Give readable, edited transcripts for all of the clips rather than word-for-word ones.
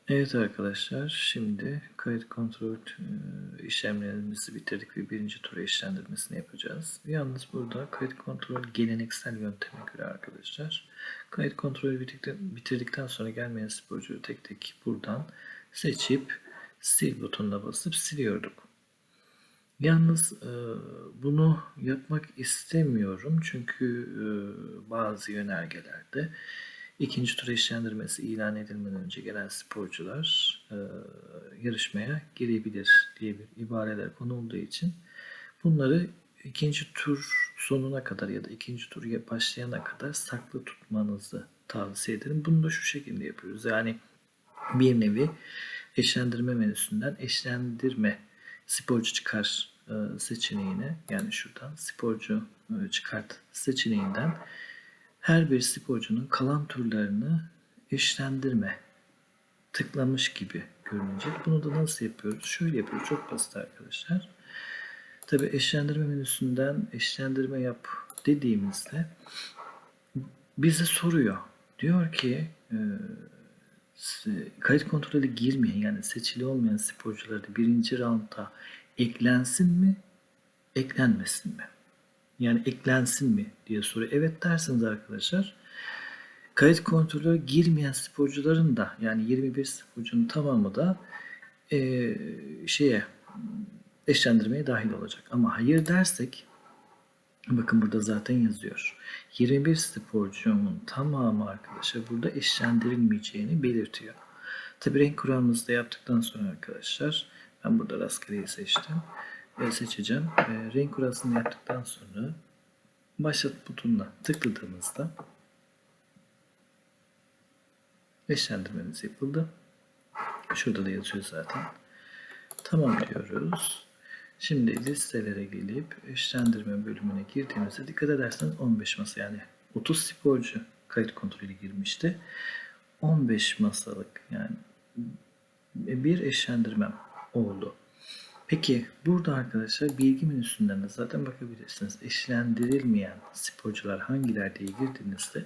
Evet arkadaşlar, şimdi kayıt kontrol işlemlerimizi bitirdik ve birinci tura işlendirmesini yapacağız. Yalnız burada kayıt kontrol geleneksel yönteme göre arkadaşlar. Kayıt kontrolü bitirdikten sonra gelmeyen sporcuyu tek tek buradan seçip sil butonuna basıp siliyorduk. Yalnız bunu yapmak istemiyorum çünkü bazı yönergelerde ikinci tur işlendirmesi ilan edilmeden önce gelen sporcular yarışmaya girebilir diye bir ibareler konulduğu için bunları ikinci tur sonuna kadar ya da ikinci tur başlayana kadar saklı tutmanızı tavsiye ederim. Bunu da şu şekilde yapıyoruz. Yani bir nevi eşlendirme menüsünden eşlendirme sporcu çıkar seçeneğine, yani şuradan sporcu çıkart seçeneğinden her bir sporcunun kalan turlarını eşlendirme tıklamış gibi görünecek. Bunu da nasıl yapıyoruz? Şöyle yapıyoruz. Çok basit arkadaşlar. Tabi eşlendirme menüsünden eşlendirme yap dediğimizde bize soruyor. Diyor ki kayıt kontrolü girmeyen, yani seçili olmayan sporcuları da birinci roundda eklensin mi, eklenmesin mi? Yani eklensin mi diye soruyor. Evet derseniz arkadaşlar, kayıt kontrolü girmeyen sporcuların da, yani 21 sporcunun tamamı da şeye eşlendirmeye dahil olacak. Ama hayır dersek, bakın burada zaten yazıyor. 21 sporcunun tamamı arkadaşlar burada eşlendirilmeyeceğini belirtiyor. Tabi renk kuralımızı da yaptıktan sonra arkadaşlar, ben burada rastgeleyi seçtim. Seçeceğim. Renk kuralını yaptıktan sonra başlat butonuna tıkladığımızda eşlendirmemiz yapıldı. Şurada da yazıyor zaten. Tamam diyoruz. Şimdi listelere gelip eşlendirme bölümüne girdiğimizde dikkat ederseniz 15 masa, yani 30 sporcu kayıt kontrolü girmişti. 15 masalık, yani bir eşlendirmem oldu. Peki burada arkadaşlar bilgi menüsünden de zaten bakabilirsiniz. Eşlendirilmeyen sporcular hangiler diye girdiğinizde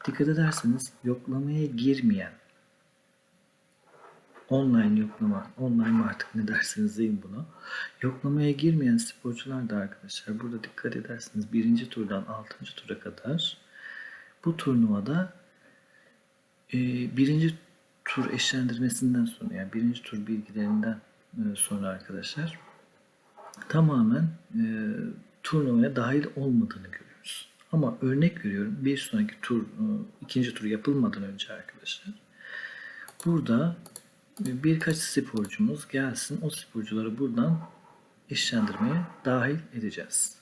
dikkat ederseniz yoklamaya girmeyen, online yoklama, online mı artık ne derseniz deyin buna. Yoklamaya girmeyen sporcular da arkadaşlar burada dikkat ederseniz birinci turdan 6. tura kadar bu turnuvada birinci tur eşlendirmesinden sonra, yani birinci tur bilgilerinden sonra arkadaşlar tamamen turnuvaya dahil olmadığını görüyoruz. Ama örnek veriyorum, bir sonraki tur, ikinci tur yapılmadan önce arkadaşlar burada birkaç sporcumuz gelsin, o sporcuları buradan eşlendirmeye dahil edeceğiz.